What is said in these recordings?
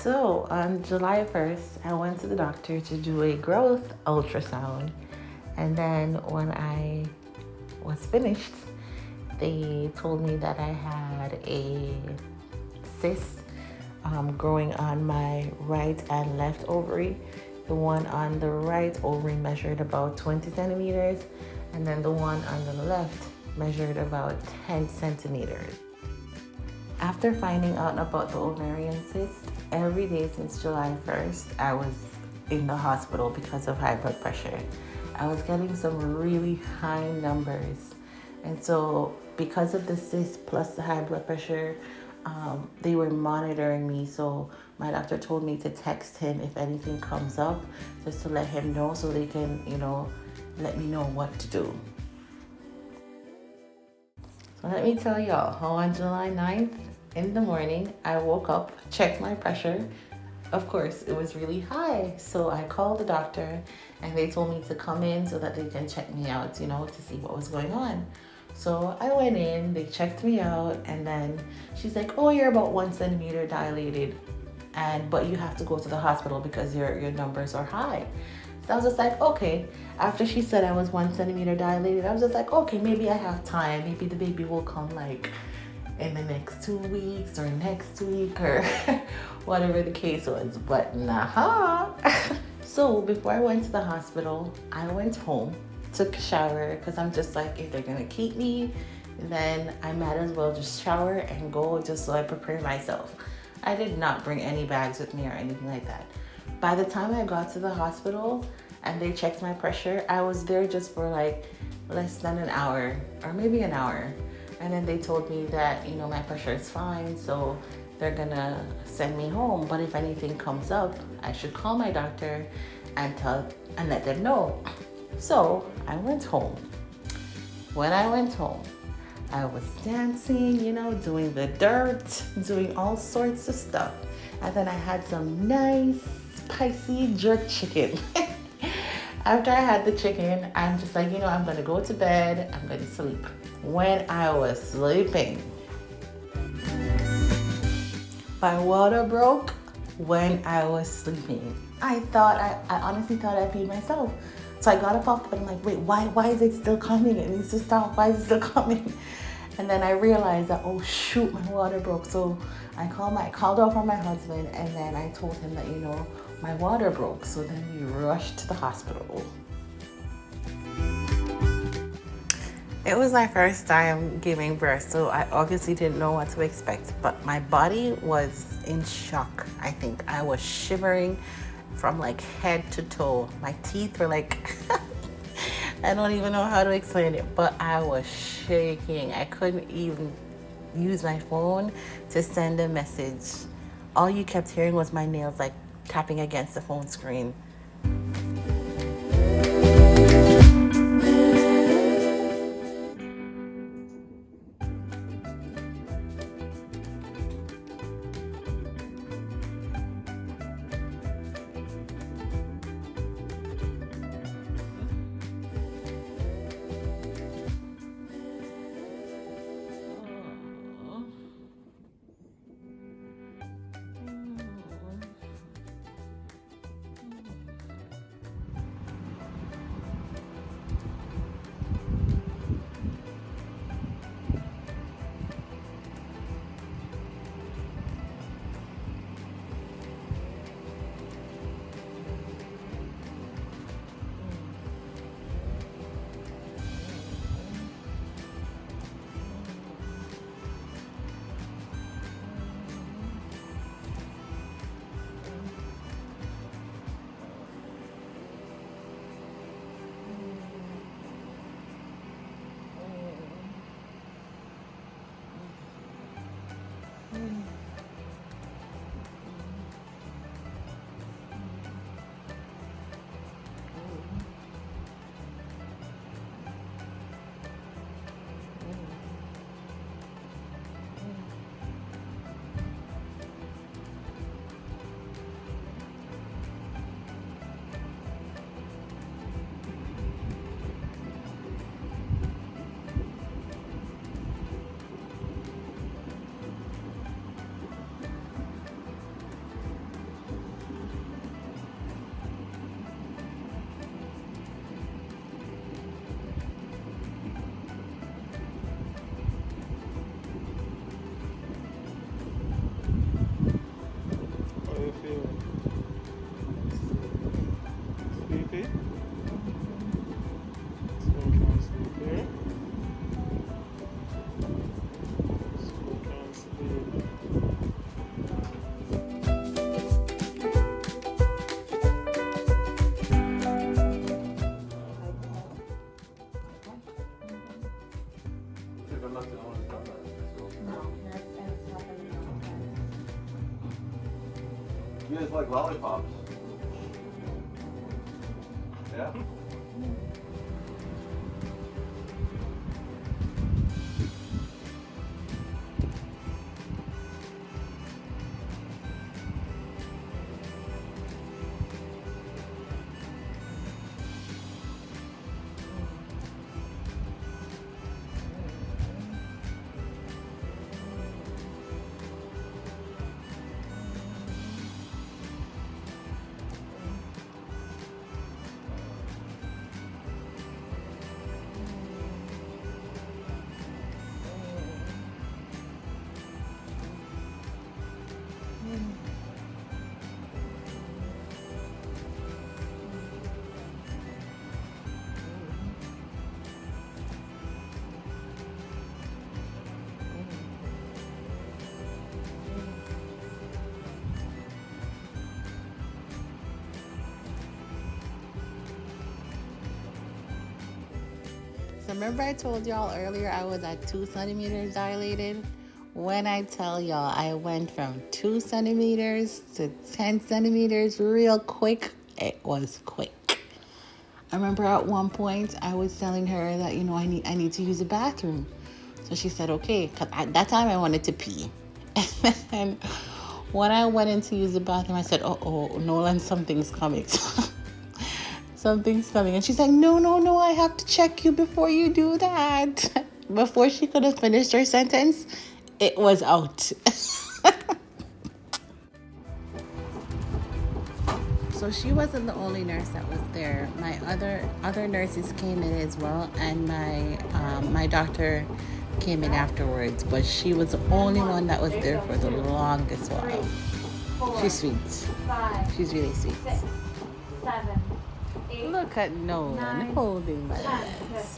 So on July 1st, I went to the doctor to do a growth ultrasound. And then when I was finished, they told me that I had a cyst growing on my right and left ovary. The one on the right ovary measured about 20 centimeters, and then the one on the left measured about 10 centimeters. After finding out about the ovarian cyst, every day since July 1st, I was in the hospital because of high blood pressure. I was getting some really high numbers. And so because of the cyst plus the high blood pressure, they were monitoring me. So my doctor told me to text him if anything comes up, just to let him know so they can, let me know what to do. So let me tell y'all how on July 9th in the morning, I woke up, checked my pressure. Of course, it was really high. So I called the doctor and they told me to come in so that they can check me out, to see what was going on. So I went in, they checked me out, and then she's like, oh, you're about 1 centimeter dilated, but you have to go to the hospital because your numbers are high. So I was just like, okay. After she said I was 1 centimeter dilated, I was just like, okay, maybe I have time. Maybe the baby will come like in the next 2 weeks or next week or whatever the case was. But nah. So before I went to the hospital, I went home, took a shower, because I'm just like, if they're gonna keep me, then I might as well just shower and go, just so I prepare myself. I did not bring any bags with me or anything like that. By the time I got to the hospital and they checked my pressure, I was there just for like less than an hour or maybe an hour. And then they told me that, my pressure is fine, so they're gonna send me home. But if anything comes up, I should call my doctor and let them know. So I went home. When I went home, I was dancing, doing the dirt, doing all sorts of stuff. And then I had some nice spicy jerk chicken. After I had the chicken, I'm just like, I'm gonna go to bed, I'm gonna sleep. When I was sleeping, my water broke when I was sleeping. I honestly thought I peed myself. So I got up off the bed, I'm like, wait, why is it still coming? It needs to stop, why is it still coming? And then I realized that, oh shoot, my water broke. So I called out for my husband, and then I told him that, my water broke. So then we rushed to the hospital. It was my first time giving birth, so I obviously didn't know what to expect, but my body was in shock. I think I was shivering from like head to toe. My teeth were like, I don't even know how to explain it, but I was shaking. I couldn't even use my phone to send a message. All you kept hearing was my nails like tapping against the phone screen. Yeah, it's like lollipops. Yeah. So remember I told y'all earlier I was at 2 centimeters dilated? When I tell y'all I went from 2 centimeters to 10 centimeters real quick, it was quick. I remember at one point I was telling her that, you know, I need to use the bathroom. So she said, okay, because at that time I wanted to pee. And when I went in to use the bathroom, I said, oh, Nolan, something's coming. Something's coming. And she's like, no, I have to check you before you do that. Before she could have finished her sentence, it was out. So she wasn't the only nurse that was there. My other nurses came in as well, and my doctor came in afterwards. But she was the only one that was there for the longest while. She's sweet. She's really sweet. 6, 7, 8. Look at Nolan holding my legs.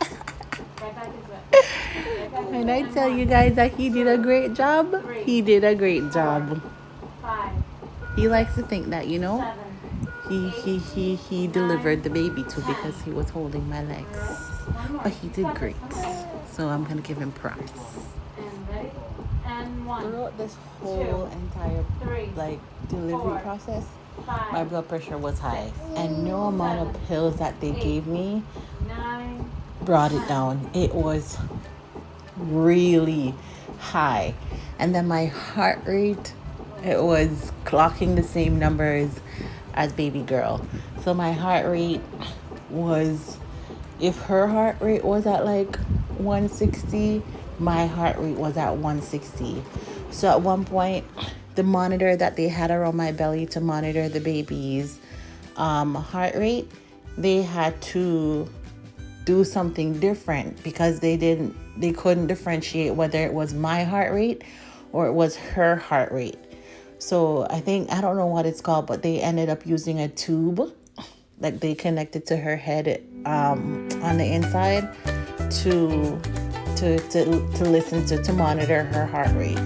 And I tell you guys that he did a great job. He did a great job. 5. He likes to think that, you know, he delivered the baby too because he was holding my legs. But he did great. So I'm gonna give him props. And ready? And 1. Throughout this whole entire delivery process, my blood pressure was high, and no amount of pills that they gave me 9. brought it down. It was really high, and then my heart rate, it was clocking the same numbers as baby girl. So my heart rate was, if her heart rate was at like 160, my heart rate was at 160. So at one point, the monitor that they had around my belly to monitor the baby's heart rate, they had to do something different because they couldn't differentiate whether it was my heart rate or it was her heart rate. So I don't know what it's called, but they ended up using a tube, like they connected to her head on the inside to listen to monitor her heart rate.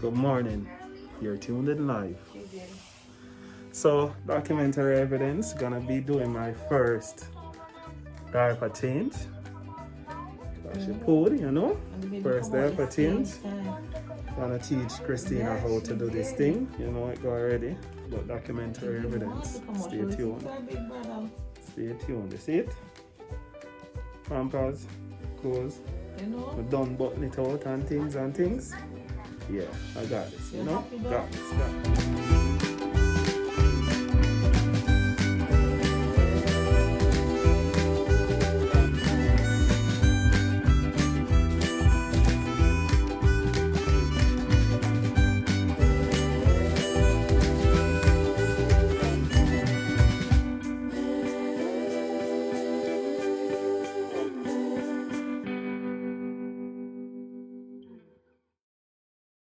Good morning. You're tuned in live. So, documentary evidence, gonna be doing my first diaper change. She pulled, you know, first diaper change. Gonna teach Christina how to do this thing. You know it already, but documentary evidence. Stay tuned. Stay tuned. You see it? pampers, clothes. You know? I done button it out and things. Yeah, I got this, you You know? happy, dog? Got this.